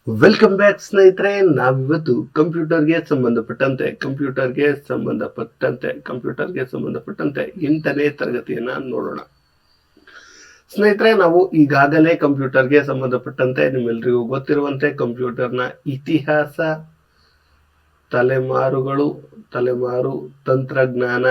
Welcome back ಸ್ನೇಹಿತರೆ. ನಾವಿವತ್ತು ಕಂಪ್ಯೂಟರ್ಗೆ ಸಂಬಂಧಪಟ್ಟಂತೆ 8ನೇ ತರಗತಿಯನ್ನ ನೋಡೋಣ. ಸ್ನೇಹಿತರೆ, ನಾವು ಈಗಾಗಲೇ ಕಂಪ್ಯೂಟರ್ಗೆ ಸಂಬಂಧಪಟ್ಟಂತೆ ನಿಮ್ಮೆಲ್ಲರಿಗೂ ಗೊತ್ತಿರುವಂತೆ ಕಂಪ್ಯೂಟರ್ನ ಇತಿಹಾಸ, ತಲೆಮಾರುಗಳು, ತಂತ್ರಜ್ಞಾನ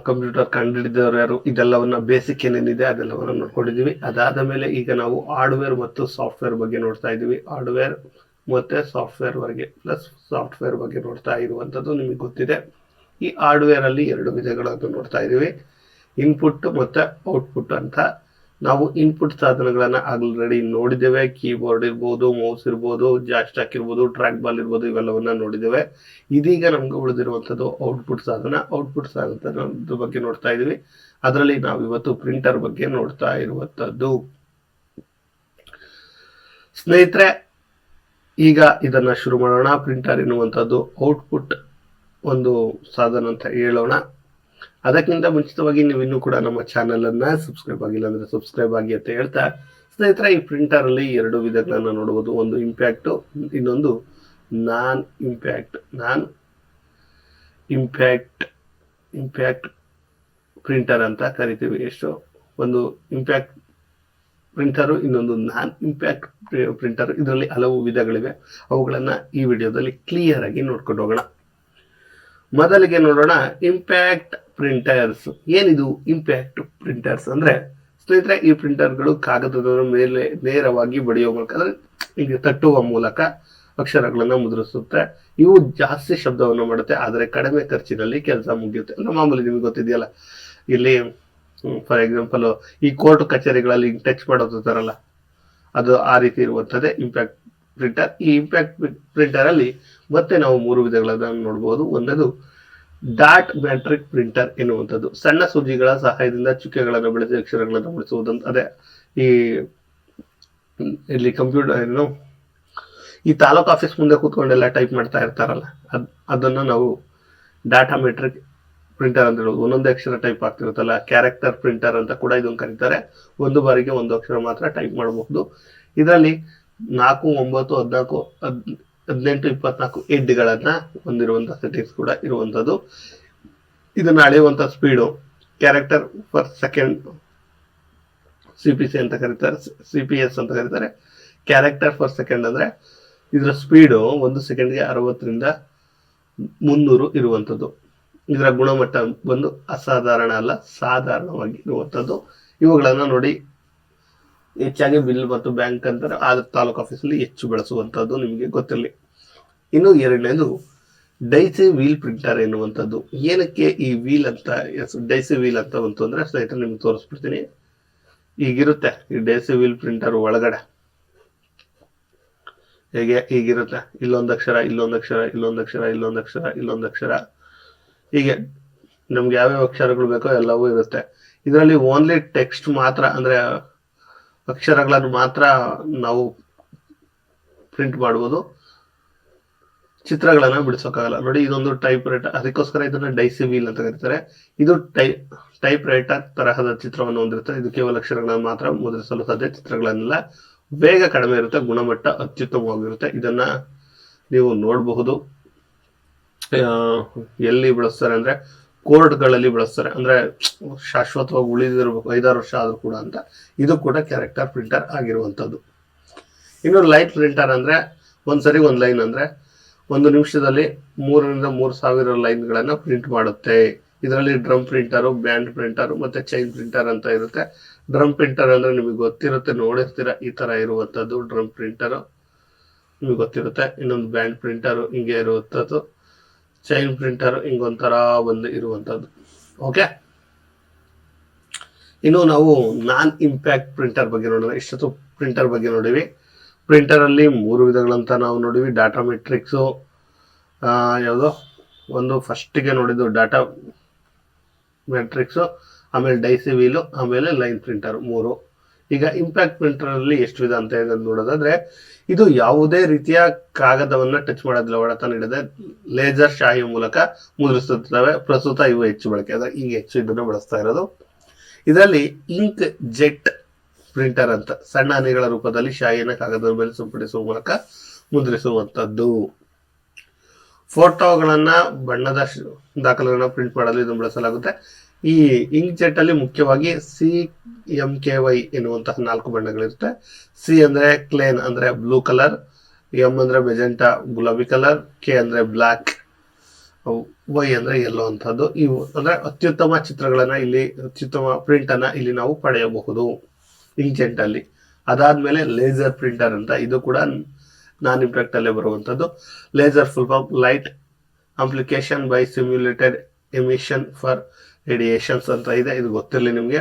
ಕಂಪ್ಯೂಟರ್ ಕಂಡುಹಿಡಿದವರು ಯಾರು, ಇದೆಲ್ಲವನ್ನ ಬೇಸಿಕ್ ಏನೇನಿದೆ ಅದೆಲ್ಲವನ್ನ ನೋಡ್ಕೊಂಡಿದೀವಿ. ಅದಾದ ಮೇಲೆ ಈಗ ನಾವು ಹಾರ್ಡ್ವೇರ್ ಮತ್ತು ಸಾಫ್ಟ್ವೇರ್ ಬಗ್ಗೆ ನೋಡ್ತಾ ಇದ್ದೀವಿ. ಹಾರ್ಡ್ವೇರ್ ಮತ್ತೆ ಸಾಫ್ಟ್ವೇರ್ ಬಗ್ಗೆ ನೋಡ್ತಾ ಇರುವಂತದ್ದು ನಿಮಗೆ ಗೊತ್ತಿದೆ. ಈ ಹಾರ್ಡ್ವೇರ್ ಅಲ್ಲಿ 2 ವಿಧಗಳನ್ನು ನೋಡ್ತಾ ಇದ್ದೀವಿ, ಇನ್ಪುಟ್ ಮತ್ತೆ ಔಟ್ಪುಟ್ ಅಂತ. ನಾವು ಇನ್ಪುಟ್ ಸಾಧನಗಳನ್ನ ಆಲ್ರೆಡಿ ನೋಡಿದ್ದೇವೆ. ಕೀಬೋರ್ಡ್ ಇರ್ಬೋದು, ಮೌಸ್ ಇರ್ಬೋದು, ಜಾಸ್ಟಾಕ್ ಇರ್ಬೋದು, ಟ್ರ್ಯಾಕ್ ಬಾಲ್ ಇರ್ಬೋದು, ಇವೆಲ್ಲವನ್ನ ನೋಡಿದ್ದೇವೆ. ಇದೀಗ ನಮ್ಗೆ ಉಳಿದಿರುವಂತದ್ದು ಔಟ್ಪುಟ್ ಸಾಧನದ ಬಗ್ಗೆ ನೋಡ್ತಾ ಇದೀವಿ. ಅದರಲ್ಲಿ ನಾವು ಇವತ್ತು ಪ್ರಿಂಟರ್ ಬಗ್ಗೆ ನೋಡ್ತಾ ಇರುವಂತದ್ದು. ಸ್ನೇಹಿತರೆ, ಈಗ ಇದನ್ನ ಶುರು ಮಾಡೋಣ. ಪ್ರಿಂಟರ್ ಎನ್ನುವಂಥದ್ದು ಔಟ್ಪುಟ್ ಒಂದು ಸಾಧನ ಅಂತ ಹೇಳೋಣ. ಅದಕ್ಕಿಂತ ಮುಂಚಿತವಾಗಿ ನೀವು ಇನ್ನೂ ಕೂಡ ನಮ್ಮ ಚಾನೆಲ್ ಅನ್ನ ಸಬ್ಸ್ಕ್ರೈಬ್ ಆಗಿಲ್ಲ ಅಂದ್ರೆ ಸಬ್ಸ್ಕ್ರೈಬ್ ಆಗಿ ಅಂತ ಹೇಳ್ತಾ, ಸ್ನೇಹಿತರೆ, ಈ ಪ್ರಿಂಟರ್ ಅಲ್ಲಿ 2 ವಿಧಗಳನ್ನ ನೋಡಬಹುದು. ಒಂದು ಇಂಪ್ಯಾಕ್ಟ್, ಇನ್ನೊಂದು ನಾನ್ ಇಂಪ್ಯಾಕ್ಟ್ ಪ್ರಿಂಟರ್ ಅಂತ ಕರಿತೀವಿ. ಒಂದು ಇಂಪ್ಯಾಕ್ಟ್ ಪ್ರಿಂಟರ್, ಇನ್ನೊಂದು ನಾನ್ ಇಂಪ್ಯಾಕ್ಟ್ ಪ್ರಿಂಟರ್. ಇದರಲ್ಲಿ ಹಲವು ವಿಧಗಳಿವೆ. ಅವುಗಳನ್ನ ಈ ವಿಡಿಯೋದಲ್ಲಿ ಕ್ಲಿಯರ್ ಆಗಿ ನೋಡ್ಕೊಂಡು ಹೋಗೋಣ. ಮೊದಲಿಗೆ ನೋಡೋಣ ಇಂಪ್ಯಾಕ್ಟ್ ಪ್ರಿಂಟರ್ಸ್. ಏನಿದು ಇಂಪ್ಯಾಕ್ಟ್ ಪ್ರಿಂಟರ್ಸ್ ಅಂದ್ರೆ, ಸ್ನೇಹಿತರೆ, ಈ ಪ್ರಿಂಟರ್ಗಳು ಕಾಗದದ ಮೇಲೆ ನೇರವಾಗಿ ಬಡಿಯುವ ಮೂಲಕ, ಅಂದ್ರೆ ಈಗ ತಟ್ಟುವ ಮೂಲಕ ಅಕ್ಷರಗಳನ್ನ ಮುದ್ರಿಸುತ್ತೆ. ಇವು ಜಾಸ್ತಿ ಶಬ್ದವನ್ನು ಮಾಡುತ್ತೆ, ಆದರೆ ಕಡಿಮೆ ಖರ್ಚಿನಲ್ಲಿ ಕೆಲಸ ಮುಗಿಯುತ್ತೆ. ಮಾಮೂಲಿ ನಿಮ್ಗೆ ಗೊತ್ತಿದೆಯಲ್ಲ, ಇಲ್ಲಿ ಫಾರ್ ಎಕ್ಸಾಂಪಲ್ ಈ ಕೋರ್ಟ್ ಕಚೇರಿಗಳಲ್ಲಿ ಟಚ್ ಮಾಡೋದಿರ್ತಾರಲ್ಲ, ಅದು ಆ ರೀತಿ ಇರುವಂತದ್ದೇ ಇಂಪ್ಯಾಕ್ಟ್ ಪ್ರಿಂಟರ್. ಈ ಇಂಪ್ಯಾಕ್ಟ್ ಪ್ರಿಂಟರ್ ಅಲ್ಲಿ ಮತ್ತೆ ನಾವು 3 ವಿಧಗಳನ್ನು ನೋಡಬಹುದು. ಒಂದದು ಡಾಟ್ ಮ್ಯಾಟ್ರಿಕ್ ಪ್ರಿಂಟರ್ ಎನ್ನುವಂಥದ್ದು. ಸಣ್ಣ ಸೂಜಿಗಳ ಸಹಾಯದಿಂದ ಚುಕ್ಕೆಗಳನ್ನು ಬೆಳೆಸಿ ಅಕ್ಷರಗಳನ್ನು ಬಿಡಿಸುವುದಂತ. ಅದೇ ಇಲ್ಲಿ ಕಂಪ್ಯೂಟರ್ ಈ ತಾಲೂಕ್ ಆಫೀಸ್ ಮುಂದೆ ಕೂತ್ಕೊಂಡೆಲ್ಲ ಟೈಪ್ ಮಾಡ್ತಾ ಇರ್ತಾರಲ್ಲ, ಅದನ್ನ ನಾವು ಡಾಟಾ ಮೆಟ್ರಿಕ್ ಪ್ರಿಂಟರ್ ಅಂತ ಹೇಳೋದು. ಒಂದೊಂದೇ ಅಕ್ಷರ ಟೈಪ್ ಆಗ್ತಿರುತ್ತಲ್ಲ, ಕ್ಯಾರೆಕ್ಟರ್ ಪ್ರಿಂಟರ್ ಅಂತ ಕೂಡ ಇದನ್ನು ಕರೀತಾರೆ. ಒಂದು ಬಾರಿಗೆ 1 ಅಕ್ಷರ ಮಾತ್ರ ಟೈಪ್ ಮಾಡಬಹುದು. ಇದರಲ್ಲಿ 4, 9, 14, 18, 24 ಹೆಡ್ಗಳನ್ನ ಹೊಂದಿರುವಂತಹ ಸೆಟ್ಟಿಂಗ್ಸ್ ಕೂಡ ಇರುವಂತದ್ದು. ಇದನ್ನ ಅಳೆಯುವಂತ speed character per second, CPS ಅಂತ ಕರೀತಾರೆ. ಕ್ಯಾರೆಕ್ಟರ್ ಪರ್ ಸೆಕೆಂಡ್ ಅಂದ್ರೆ ಇದರ ಸ್ಪೀಡು 1 ಸೆಕೆಂಡ್ಗೆ 60ರಿಂದ 300 ಇರುವಂತದ್ದು. ಇದರ ಗುಣಮಟ್ಟ ಬಂದು ಅಸಾಧಾರಣ ಅಲ್ಲ, ಸಾಧಾರಣವಾಗಿ ಇರುವಂತದ್ದು. ಇವುಗಳನ್ನ ನೋಡಿ ಹೆಚ್ಚಾಗಿ ಬಿಲ್ ಮತ್ತು ಬ್ಯಾಂಕ್ ಅಂತಾರೆ, ಆದ್ರೆ ತಾಲೂಕ್ ಆಫೀಸಲ್ಲಿ ಹೆಚ್ಚು ಬಳಸುವಂತದ್ದು ನಿಮಗೆ ಗೊತ್ತಿರಲಿ. ಇನ್ನು 2ನೇದು ಡೈಸಿ ವೀಲ್ ಪ್ರಿಂಟರ್ ಎನ್ನುವಂಥದ್ದು. ಏನಕ್ಕೆ ಈ ವೀಲ್ ಅಂತ ಡೈಸಿ ವೀಲ್ ಅಂತ ಬಂತು ಅಂದ್ರೆ, ಸ್ನೇಹಿತರೆ ನಿಮ್ಗೆ ತೋರಿಸ್ಬಿಡ್ತೀನಿ. ಈಗಿರುತ್ತೆ ಈ ಡೈಸಿ ವೀಲ್ ಪ್ರಿಂಟರ್ ಒಳಗಡೆ ಹೀಗಿರುತ್ತೆ. ಇಲ್ಲೊಂದಕ್ಷರ, ಹೀಗೆ ನಮ್ಗೆ ಯಾವ್ಯಾವ ಅಕ್ಷರಗಳು ಬೇಕೋ ಎಲ್ಲವೂ ಇರುತ್ತೆ. ಇದರಲ್ಲಿ ಓನ್ಲಿ ಟೆಕ್ಸ್ಟ್ ಮಾತ್ರ, ಅಂದ್ರೆ ಅಕ್ಷರಗಳನ್ನು ಮಾತ್ರ ನಾವು ಪ್ರಿಂಟ್ ಮಾಡಬಹುದು, ಚಿತ್ರಗಳನ್ನ ಬಿಡಿಸೋಕ್ಕಾಗಲ್ಲ. ನೋಡಿ, ಇದೊಂದು ಟೈಪ್ ರೈಟರ್, ಅದಕ್ಕೋಸ್ಕರ ಇದನ್ನ ಡೈಸಿ ವೀಲ್ ಅಂತ ಕರೀತಾರೆ. ಇದು ಟೈಪ್ ರೈಟರ್ ತರಹದ ಚಿತ್ರವನ್ನು ಹೊಂದಿರುತ್ತೆ. ಇದು ಕೇವಲ ಅಕ್ಷರಗಳನ್ನು ಮಾತ್ರ ಮುದ್ರಿಸಲು ಸಾಧ್ಯ, ಚಿತ್ರಗಳನ್ನೆಲ್ಲ. ವೇಗ ಕಡಿಮೆ ಇರುತ್ತೆ, ಗುಣಮಟ್ಟ ಅತ್ಯುತ್ತಮವಾಗಿರುತ್ತೆ. ಇದನ್ನ ನೀವು ನೋಡಬಹುದು. ಎಲ್ಲಿ ಬಳಸ್ತಾರೆ ಅಂದ್ರೆ ಕೋರ್ಟ್ಗಳಲ್ಲಿ ಬಳಸ್ತಾರೆ, ಅಂದ್ರೆ ಶಾಶ್ವತವಾಗಿ ಉಳಿದಿರಬೇಕು 5-6 ವರ್ಷ ಆದ್ರೂ ಕೂಡ ಅಂತ. ಇದು ಕೂಡ ಕ್ಯಾರೆಕ್ಟರ್ ಪ್ರಿಂಟರ್ ಆಗಿರುವಂತದ್ದು. ಇನ್ನು ಲೈನ್ ಪ್ರಿಂಟರ್ ಅಂದ್ರೆ ಒಂದ್ಸರಿ ಒಂದು ಲೈನ್ ಅಂದ್ರೆ 1 ನಿಮಿಷದಲ್ಲಿ 3ರಿಂದ 3,000 ಲೈನ್ಗಳನ್ನ ಪ್ರಿಂಟ್ ಮಾಡುತ್ತೆ. ಇದರಲ್ಲಿ ಡ್ರಮ್ ಪ್ರಿಂಟರು, ಬ್ಯಾಂಡ್ ಪ್ರಿಂಟರ್ ಮತ್ತೆ ಚೈನ್ ಪ್ರಿಂಟರ್ ಅಂತ ಇರುತ್ತೆ. ಡ್ರಮ್ ಪ್ರಿಂಟರ್ ಅಂದ್ರೆ ನಿಮಗೆ ಗೊತ್ತಿರುತ್ತೆ, ನೋಡಿರ್ತೀರ, ಈ ತರ ಇರುವಂತದ್ದು ಡ್ರಮ್ ಪ್ರಿಂಟರ್ ನಿಮಗೆ ಗೊತ್ತಿರುತ್ತೆ. ಇನ್ನೊಂದು ಬ್ಯಾಂಡ್ ಪ್ರಿಂಟರ್ ಹಿಂಗೆ ಇರುವಂತದ್ದು, ಚೈನ್ ಪ್ರಿಂಟರ್ ಹಿಂಗೊಂಥರ ಒಂದು ಇರುವಂತದ್ದು. ಓಕೆ, ಇನ್ನು ನಾವು ನಾನ್ ಇಂಪ್ಯಾಕ್ಟ್ ಪ್ರಿಂಟರ್ ಬಗ್ಗೆ ನೋಡೋಣ. ಇಷ್ಟೊತ್ತು ಪ್ರಿಂಟರ್ ಬಗ್ಗೆ ನೋಡಿವಿ. ಪ್ರಿಂಟರ್ ಅಲ್ಲಿ 3 ವಿಧಗಳಂತ ನಾವು ನೋಡಿವಿ. ಡಾಟಾ ಮೆಟ್ರಿಕ್ಸ್ ಯಾವುದೋ ಒಂದು ಫಸ್ಟಿಗೆ ನೋಡಿದ್ದು ಡಾಟಾ ಮೆಟ್ರಿಕ್ಸ್, ಆಮೇಲೆ ಡೈಸಿ ವೀಲು, ಆಮೇಲೆ ಲೈನ್ ಪ್ರಿಂಟರ್ 3. ಈಗ ಇಂಪ್ಯಾಕ್ಟ್ ಪ್ರಿಂಟರ್ ಅಲ್ಲಿ ಎಷ್ಟು ವಿಧ ಅಂತ ನೋಡೋದಾದ್ರೆ, ಇದು ಯಾವುದೇ ರೀತಿಯ ಕಾಗದವನ್ನ ಟಚ್ ಮಾಡೋದಿಲ್ಲ, ಹೊಡೆತ ನೀಡದೆ ಲೇಸರ್ ಶಾಯಿ ಮೂಲಕ ಮುದ್ರಿಸುತ್ತವೆ. ಪ್ರಸ್ತುತ ಇವು ಹೆಚ್ಚು ಬಳಕೆ, ಈಗ ಹೆಚ್ಚು ಇದನ್ನ ಬಳಸ್ತಾ ಇರೋದು. ಇದರಲ್ಲಿ ಇಂಕ್ ಜೆಟ್ ಪ್ರಿಂಟರ್ ಅಂತ. ಸಣ್ಣ ಹನಿಗಳ ರೂಪದಲ್ಲಿ ಶಾಯಿಯನ್ನು ಕಾಗದದ ಮೇಲೆ ಸಿಂಪಡಿಸುವ ಮೂಲಕ ಮುದ್ರಿಸುವಂತದ್ದು. ಫೋಟೋಗಳನ್ನ ಬಣ್ಣದ ದಾಖಲೆಗಳನ್ನ ಪ್ರಿಂಟ್ ಮಾಡಲು ಇದನ್ನು ಬಳಸಲಾಗುತ್ತೆ. ಈ ಇಂಕ್ ಜೆಟ್ ಅಲ್ಲಿ ಮುಖ್ಯವಾಗಿ CMKY ಎನ್ನುವಂತಹ 4 ಬಣ್ಣಗಳಿರುತ್ತೆ. ಸಿ ಅಂದ್ರೆ ಕ್ಲೇನ್ ಅಂದ್ರೆ ಬ್ಲೂ ಕಲರ್, ಎಂ ಅಂದ್ರೆ ಮೆಜೆಂಟಾ ಗುಲಾಬಿ ಕಲರ್, ಕೆ ಅಂದ್ರೆ ಬ್ಲಾಕ್, ವೈ ಅಂದ್ರೆ ಯೆಲ್ಲೋ ಅಂತದ್ದು. ಇವು ಅಂದ್ರೆ ಅತ್ಯುತ್ತಮ ಚಿತ್ರಗಳನ್ನ ಇಲ್ಲಿ, ಅತ್ಯುತ್ತಮ ಪ್ರಿಂಟ್ ಅನ್ನ ಇಲ್ಲಿ ನಾವು ಪಡೆಯಬಹುದು ಇಂಕ್ ಜೆಟ್ ಅಲ್ಲಿ. ಅದಾದ್ಮೇಲೆ ಲೇಸರ್ ಪ್ರಿಂಟರ್ ಅಂತ, ಇದು ಕೂಡ ನಾನ್ ಇಂಪ್ಯಾಕ್ಟ್ ಅಲ್ಲೇ ಬರುವಂತದ್ದು. Laser full form light application by simulated emission for radiations ಅಂತ ಇದೆ. ಇದು ಗೊತ್ತಿರಲಿ ನಿಮಗೆ.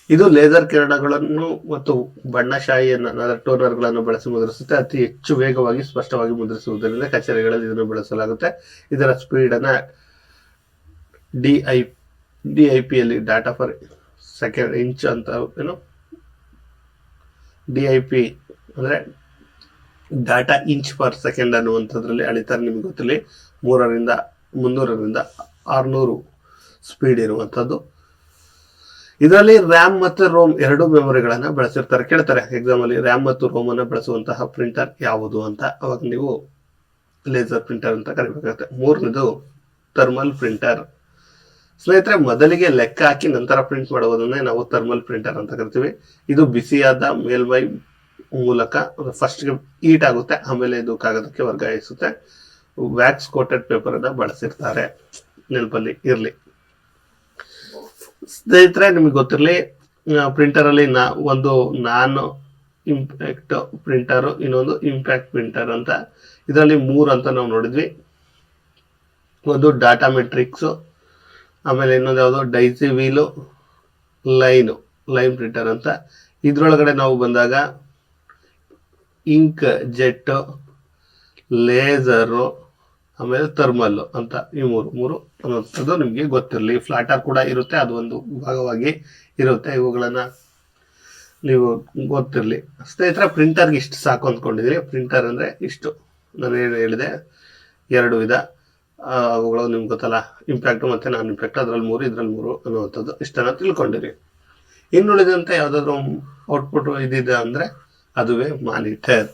ಇದು ಲೇಸರ್ ಕಿರಣಗಳನ್ನು ಮತ್ತು ಬಣ್ಣಶಾಹಿಯನ್ನು ಟೋನರ್ಗಳನ್ನು ಬಳಸಿ ಮುದ್ರಿಸುತ್ತೆ. ಅತಿ ಹೆಚ್ಚು ವೇಗವಾಗಿ ಸ್ಪಷ್ಟವಾಗಿ ಮುದ್ರಿಸುವುದರಿಂದ ಕಚೇರಿಗಳಲ್ಲಿ ಇದನ್ನು ಬಳಸಲಾಗುತ್ತೆ. ಇದರ ಸ್ಪೀಡ್ ಅನ್ನ DIP ಅಲ್ಲಿ ಡಾಟಾ ಫರ್ ಸೆಕೆಂಡ್ ಇಂಚ್ ಅಂತ ಏನು DIP ಅಂದ್ರೆ ಡಾಟಾ ಇಂಚ್ ಪರ್ ಸೆಕೆಂಡ್ ಅನ್ನುವಂಥದ್ರಲ್ಲಿ ಅಳಿತಾರೆ. ನಿಮ್ಗೆ ಗೊತ್ತಿರಲಿ 300ರಿಂದ 600 ಸ್ಪೀಡ್ ಇರುವಂಥದ್ದು. ಇದರಲ್ಲಿ ರ್ಯಾಮ್ ಮತ್ತು ರೋಮ್ 2 ಮೆಮೊರಿಗಳನ್ನ ಬಳಸಿರ್ತಾರೆ. ಕೇಳ್ತಾರೆ ಎಕ್ಸಾಮ್ ಅಲ್ಲಿ ರ್ಯಾಮ್ ಮತ್ತು ರೋಮ್ ಅನ್ನ ಬಳಸುವಂತಹ ಪ್ರಿಂಟರ್ ಯಾವುದು ಅಂತ. ಅವಾಗ ನೀವು ಲೇಸರ್ ಪ್ರಿಂಟರ್ ಅಂತ ಕರಿಬೇಕಾಗುತ್ತೆ. 3ನೇದು ಥರ್ಮಲ್ ಪ್ರಿಂಟರ್. ಸ್ನೇಹಿತರೆ, ಮೊದಲಿಗೆ ಲೆಕ್ಕ ಹಾಕಿ ನಂತರ ಪ್ರಿಂಟ್ ಮಾಡುವುದನ್ನೇ ನಾವು ಥರ್ಮಲ್ ಪ್ರಿಂಟರ್ ಅಂತ ಕರಿತೀವಿ. ಇದು ಬಿಸಿಯಾದ ಮೇಲ್ಮೈ ಮೂಲಕ ಫಸ್ಟ್ ಹೀಟ್ ಆಗುತ್ತೆ, ಆಮೇಲೆ ಇದು ಕಾಗದಕ್ಕೆ ವರ್ಗಾಯಿಸುತ್ತೆ. ವ್ಯಾಕ್ಸ್ ಕೋಟೆಡ್ ಪೇಪರ್ ಅನ್ನ ಬಳಸಿರ್ತಾರೆ, ನೆನಪಲ್ಲಿ ಇರ್ಲಿ. ಸ್ನೇಹಿತರೆ, ನಿಮ್ಗೆ ಗೊತ್ತಿರಲಿ ಪ್ರಿಂಟರ್ ಅಲ್ಲಿ ಒಂದು ನಾನ್ ಇಂಪ್ಯಾಕ್ಟ್ ಪ್ರಿಂಟರ್, ಇನ್ನೊಂದು ಇಂಪ್ಯಾಕ್ಟ್ ಪ್ರಿಂಟರ್ ಅಂತ. ಇದರಲ್ಲಿ 3 ಅಂತ ನಾವು ನೋಡಿದ್ವಿ. ಒಂದು ಡಾಟಾ ಮೆಟ್ರಿಕ್ಸ್, ಆಮೇಲೆ ಇನ್ನೊಂದು ಯಾವುದು ಡೈಸಿ ವೀಲು, ಲೈನ್ ಪ್ರಿಂಟರ್ ಅಂತ. ಇದ್ರೊಳಗಡೆ ನಾವು ಬಂದಾಗ ಇಂಕ್ ಜೆಟ್, ಲೇಸರು, ಆಮೇಲೆ ಥರ್ಮಲ್ ಅಂತ ಈ ಮೂರು ಅನ್ನೋದು ನಿಮಗೆ ಗೊತ್ತಿರಲಿ. ಫ್ಲಾಟರ್ ಕೂಡ ಇರುತ್ತೆ, ಅದು ಒಂದು ಭಾಗವಾಗಿ ಇರುತ್ತೆ. ಇವುಗಳನ್ನ ನೀವು ಗೊತ್ತಿರಲಿ. ಸ್ನೇಹಿತರೆ, ಪ್ರಿಂಟರ್ಗೆ ಇಷ್ಟು ಸಾಕು ಅಂದ್ಕೊಂಡಿದ್ದೀರಿ. ಪ್ರಿಂಟರ್ ಅಂದ್ರೆ ಇಷ್ಟು ನಾನು ಏನು ಹೇಳಿದೆ, 2 ವಿಧ. ಅವುಗಳು ನಿಮ್ಗೆ ಗೊತ್ತಲ್ಲ, ಇಂಪ್ಯಾಕ್ಟ್ ಮತ್ತೆ ನಾನ್ ಇಂಪ್ಯಾಕ್ಟ್. ಅದ್ರಲ್ಲಿ 3, ಇದ್ರಲ್ಲಿ 3 ಅನ್ನುವಂಥದ್ದು. ಇಷ್ಟನ್ನ ತಿಳ್ಕೊಂಡಿರಿ. ಇನ್ನುಳಿದಂತೆ ಯಾವ್ದಾದ್ರು ಔಟ್ಪುಟ್ ಇದಿದೆ ಅಂದ್ರೆ ಅದುವೇ ಮಾನಿಟರ್.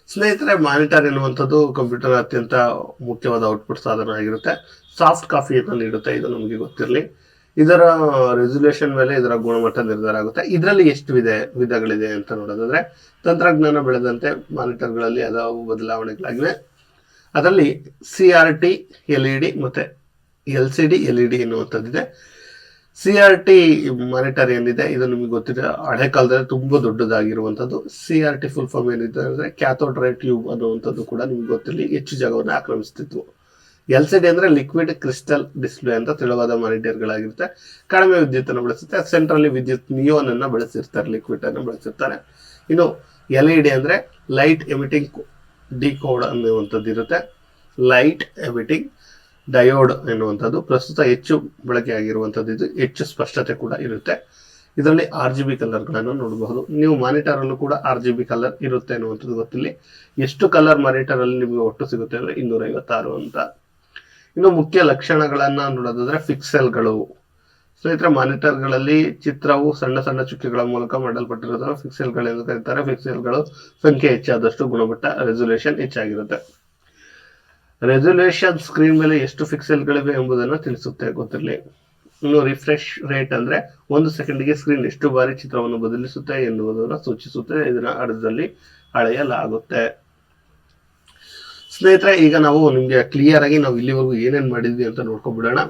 ಸ್ನೇಹಿತರೆ, ಮಾನಿಟರ್ ಎನ್ನುವಂಥದ್ದು ಕಂಪ್ಯೂಟರ್ ಅತ್ಯಂತ ಮುಖ್ಯವಾದ ಔಟ್ಪುಟ್ ಸಾಧನ ಆಗಿರುತ್ತೆ. ಸಾಫ್ಟ್ ಕಾಪಿಯನ್ನು ನೀಡುತ್ತೆ, ಇದು ನಮಗೆ ಗೊತ್ತಿರಲಿ. ಇದರ ರೆಸಲ್ಯೂಷನ್ ಮೇಲೆ ಇದರ ಗುಣಮಟ್ಟ ನಿರ್ಧಾರ ಆಗುತ್ತೆ. ಇದರಲ್ಲಿ ಎಷ್ಟು ವಿಧಗಳಿದೆ ಅಂತ ನೋಡೋದಾದ್ರೆ, ತಂತ್ರಜ್ಞಾನ ಬೆಳೆದಂತೆ ಮಾನಿಟರ್ಗಳಲ್ಲಿ ಹಲವು ಬದಲಾವಣೆಗಳಾಗಿವೆ. ಅದರಲ್ಲಿ CRT LED ಮತ್ತೆ LCD LED ಎನ್ನುವಂಥದ್ದಿದೆ. CRT ಮಾನಿಟರ್ ಏನಿದೆ, ಇದು ನಿಮಗೆ ಗೊತ್ತಿದೆ, ಹಳೆ ಕಾಲದಲ್ಲಿ ತುಂಬಾ ದೊಡ್ಡದಾಗಿರುವಂಥದ್ದು. CRT ಫುಲ್ ಫಾರ್ಮ್ ಏನಿದೆ ಅಂದ್ರೆ ಕ್ಯಾಥೋಡ್ ರೇ ಟ್ಯೂಬ್ ಅನ್ನುವಂಥದ್ದು ಕೂಡ ನಿಮ್ಗೆ ಗೊತ್ತಿರಲಿ, ಹೆಚ್ಚು ಜಾಗವನ್ನು ಆಕ್ರಮಿಸ್ತಿತ್ತು. LCD ಅಂದ್ರೆ ಲಿಕ್ವಿಡ್ ಕ್ರಿಸ್ಟಲ್ ಡಿಸ್ಪ್ಲೇ ಅಂತ, ತೆಳುವಾದ ಮಾನಿಟರ್ಗಳಾಗಿರುತ್ತೆ. ಕಡಿಮೆ ವಿದ್ಯುತ್ ಅನ್ನು ಬಳಸುತ್ತೆ. ಸೆಂಟ್ರಲ್ಲಿ ವಿದ್ಯುತ್ ನಿಯೋನ್ ಅನ್ನ ಬಳಸಿರ್ತಾರೆ, ಲಿಕ್ವಿಡ್ ಅನ್ನು ಬಳಸಿರ್ತಾರೆ. ಇನ್ನು LED ಅಂದ್ರೆ ಲೈಟ್ ಎಮಿಟಿಂಗ್ ಡಿಕೋಡ್ ಅನ್ನುವಂಥದ್ದು ಇರುತ್ತೆ. ಲೈಟ್ ಎಮಿಟಿಂಗ್ ಡಯೋಡ್ ಎನ್ನುವಂಥದ್ದು ಪ್ರಸ್ತುತ ಹೆಚ್ಚು ಬಳಕೆ ಆಗಿರುವಂಥದ್ದು. ಇದು ಹೆಚ್ಚು ಸ್ಪಷ್ಟತೆ ಕೂಡ ಇರುತ್ತೆ. ಇದರಲ್ಲಿ RGB ಕಲರ್ಗಳನ್ನು ನೋಡಬಹುದು. ನೀವು ಮಾನಿಟರ್ ಅಲ್ಲೂ ಕೂಡ RGB ಕಲರ್ ಇರುತ್ತೆ ಅನ್ನುವಂಥದ್ದು ಗೊತ್ತಿಲ್ಲ. ಎಷ್ಟು ಕಲರ್ ಮಾನಿಟರ್ ಅಲ್ಲಿ ನಿಮಗೆ ಒಟ್ಟು ಸಿಗುತ್ತೆ ಅಂದ್ರೆ 256 ಅಂತ. ಇನ್ನು ಮುಖ್ಯ ಲಕ್ಷಣಗಳನ್ನ ನೋಡೋದಾದ್ರೆ ಫಿಕ್ಸೆಲ್ಗಳು. ಸ್ನೇಹಿತರೆ, ಮಾನಿಟರ್ಗಳಲ್ಲಿ ಚಿತ್ರವು ಸಣ್ಣ ಸಣ್ಣ ಚುಕ್ಕೆಗಳ ಮೂಲಕ ಮಾಡಲ್ಪಟ್ಟಿರೋದನ್ನು ಫಿಕ್ಸೆಲ್ಗಳು ಎಂದು ಕರೀತಾರೆ. ಫಿಕ್ಸೆಲ್ಗಳು ಸಂಖ್ಯೆ ಹೆಚ್ಚಾದಷ್ಟು ಗುಣಮಟ್ಟ ರೆಸಲ್ಯೂಷನ್ ಹೆಚ್ಚಾಗಿರುತ್ತೆ. ರೆಸಲ್ಯೂಷನ್ ಸ್ಕ್ರೀನ್ ಮೇಲೆ ಎಷ್ಟು ಫಿಕ್ಸೆಲ್ಗಳಿವೆ ಎಂಬುದನ್ನು ತಿಳಿಸುತ್ತೆ, ಗೊತ್ತಿರಲಿ. ಇನ್ನು ರಿಫ್ರೆಶ್ ರೇಟ್ ಅಂದ್ರೆ 1 ಸೆಕೆಂಡ್ಗೆ ಸ್ಕ್ರೀನ್ ಎಷ್ಟು ಬಾರಿ ಚಿತ್ರವನ್ನು ಬದಲಿಸುತ್ತೆ ಎನ್ನುವುದನ್ನು ಸೂಚಿಸುತ್ತೆ. ಇದನ್ನ ಅರ್ಧದಲ್ಲಿ ಅಳೆಯಲಾಗುತ್ತೆ. ಸ್ನೇಹಿತರೆ, ಈಗ ನಾವು ನಿಮ್ಗೆ ಕ್ಲಿಯರ್ ಆಗಿ ನಾವು ಇಲ್ಲಿವರೆಗೂ ಏನೇನ್ ಮಾಡಿದ್ವಿ ಅಂತ ನೋಡ್ಕೊಂಡ್ಬಿಡೋಣ.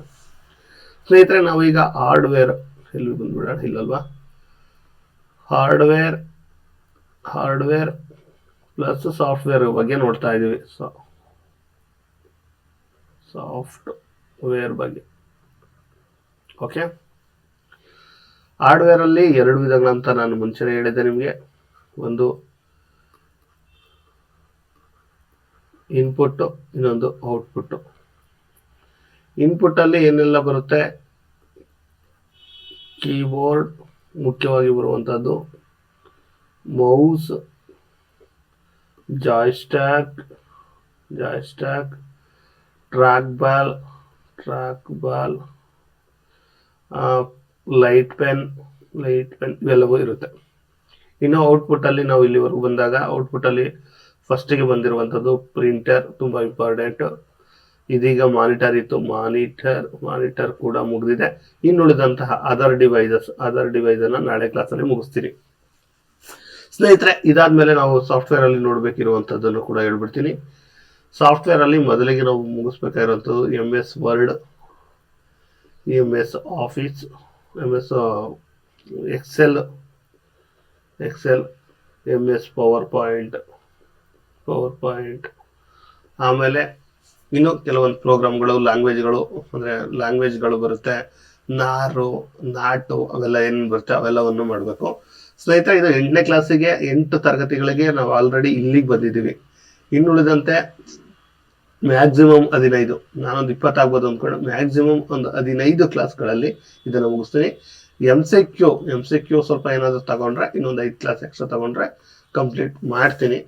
ಸ್ನೇಹಿತರೆ, ನಾವು ಈಗ ಹಾರ್ಡ್ವೇರ್ ಎಲ್ಲಿ ಬಂದ್ಬಿಡೋಣ, ಇಲ್ಲಲ್ವಾ, ಹಾರ್ಡ್ವೇರ್ ಪ್ಲಸ್ ಸಾಫ್ಟ್ವೇರ್ ಬಗ್ಗೆ ನೋಡ್ತಾ ಇದೀವಿ. ಸಾಫ್ಟ್ವೇರ್ ಬಗ್ಗೆ. ಓಕೆ, ಹಾರ್ಡ್ವೇರ್ ಅಲ್ಲಿ 2 ವಿಧಗಳಂತ ನಾನು ಮುಂಚೆನೆ ಹೇಳಿದ್ದೆ ನಿಮಗೆ. ಒಂದು ಇನ್ಪುಟ್, ಇನ್ನೊಂದು ಔಟ್ಪುಟ್. ಇನ್ಪುಟ್ ಅಲ್ಲಿ ಏನೆಲ್ಲ ಬರುತ್ತೆ, ಕೀಬೋರ್ಡ್ ಮುಖ್ಯವಾಗಿ ಬರುವಂತದ್ದು, mouse, joystick, track ball, light pen, light pen ಇವೆಲ್ಲವೂ ಇರುತ್ತೆ. ಇನ್ನು ಔಟ್ಪುಟ್ಟಲ್ಲಿ ನಾವು ಇಲ್ಲಿವರೆಗೂ ಬಂದಾಗ ಔಟ್ಪುಟ್ಟಲ್ಲಿ ಫಸ್ಟಿಗೆ ಬಂದಿರುವಂಥದ್ದು ಪ್ರಿಂಟರ್, ತುಂಬ ಇಂಪಾರ್ಟೆಂಟ್. ಇದೀಗ ಮಾನಿಟರ್ ಇತ್ತು, ಮಾನಿಟರ್ ಕೂಡ ಮುಗಿದಿದೆ. ಇನ್ನುಳಿದಂತಹ ಅದರ್ ಡಿವೈಸನ್ನು ನಾಳೆ ಕ್ಲಾಸಲ್ಲಿ ಮುಗಿಸ್ತೀನಿ ಸ್ನೇಹಿತರೆ. ಇದಾದ್ಮೇಲೆ ನಾವು ಸಾಫ್ಟ್ವೇರ್ ಅಲ್ಲಿ ನೋಡ್ಬೇಕಿರುವಂಥದ್ದನ್ನು ಕೂಡ ಹೇಳ್ಬಿಡ್ತೀನಿ. ಸಾಫ್ಟ್ವೇರ್ ಅಲ್ಲಿ ಮೊದಲಿಗೆ ನಾವು ಮುಗಿಸ್ಬೇಕಾಗಿರುವಂಥದ್ದು MS Word, MS Office, MS Excel, MS PowerPoint, ಆಮೇಲೆ ಇನ್ನು ಕೆಲವೊಂದು ಪ್ರೋಗ್ರಾಮ್ಗಳು, ಲ್ಯಾಂಗ್ವೇಜ್ಗಳು ಬರುತ್ತೆ. ನಾಟು ಅವೆಲ್ಲ ಏನು ಬರುತ್ತೆ ಅವೆಲ್ಲವನ್ನು ಮಾಡಬೇಕು ಸ್ನೇಹಿತರೆ. ಇದು 8ನೇ ಕ್ಲಾಸಿಗೆ 8 ತರಗತಿಗಳಿಗೆ ನಾವು ಆಲ್ರೆಡಿ ಇಲ್ಲಿಗೆ ಬಂದಿದ್ದೀವಿ. ಇನ್ನುಳಿದಂತೆ ಮ್ಯಾಕ್ಸಿಮಮ್ 15, ನಾನೊಂದು 20 ಆಗ್ಬೋದು ಅಂದ್ಕೊಂಡು ಮ್ಯಾಕ್ಸಿಮಮ್ ಒಂದು 15 ಕ್ಲಾಸ್ಗಳಲ್ಲಿ ಇದನ್ನು ಮುಗಿಸ್ತೀನಿ. MCQ ಸ್ವಲ್ಪ ಏನಾದರೂ ತಗೊಂಡ್ರೆ ಇನ್ನೊಂದು 5 ಕ್ಲಾಸ್ ಎಕ್ಸ್ಟ್ರಾ ತಗೊಂಡ್ರೆ ಕಂಪ್ಲೀಟ್ ಮಾಡ್ತೀನಿ.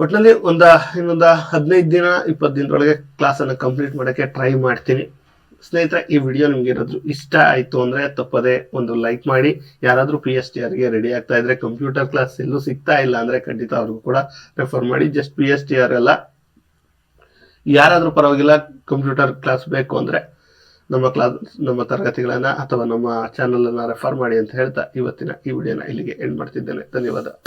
ಒಟ್ಟಿನಲ್ಲಿ ಇನ್ನೊಂದು 15 ದಿನ 20 ದಿನದೊಳಗೆ ಕ್ಲಾಸನ್ನು ಕಂಪ್ಲೀಟ್ ಮಾಡೋಕ್ಕೆ ಟ್ರೈ ಮಾಡ್ತೀನಿ ಸ್ನೇಹಿತರೆ. ಈ ವಿಡಿಯೋ ನಿಮ್ಗೆ ಏನಾದರೂ ಇಷ್ಟ ಆಯಿತು ಅಂದರೆ ತಪ್ಪದೆ ಒಂದು ಲೈಕ್ ಮಾಡಿ. ಯಾರಾದರೂ PSTRಗೆ ರೆಡಿ ಆಗ್ತಾ ಇದ್ರೆ, ಕಂಪ್ಯೂಟರ್ ಕ್ಲಾಸ್ ಎಲ್ಲೂ ಸಿಗ್ತಾ ಇಲ್ಲ ಅಂದರೆ ಖಂಡಿತ ಅವ್ರಿಗೂ ಕೂಡ ರೆಫರ್ ಮಾಡಿ. ಜಸ್ಟ್ PSTR ಅಲ್ಲ, ಯಾರಾದರೂ ಪರವಾಗಿಲ್ಲ, ಕಂಪ್ಯೂಟರ್ ಕ್ಲಾಸ್ ಬೇಕು ಅಂದರೆ ನಮ್ಮ ತರಗತಿಗಳನ್ನು ಅಥವಾ ನಮ್ಮ ಚಾನಲನ್ನು ರೆಫರ್ ಮಾಡಿ ಅಂತ ಹೇಳ್ತಾ ಇವತ್ತಿನ ಈ ವಿಡಿಯೋನ ಇಲ್ಲಿಗೆ ಎಂಡ್ ಮಾಡ್ತಿದ್ದೇನೆ. ಧನ್ಯವಾದ.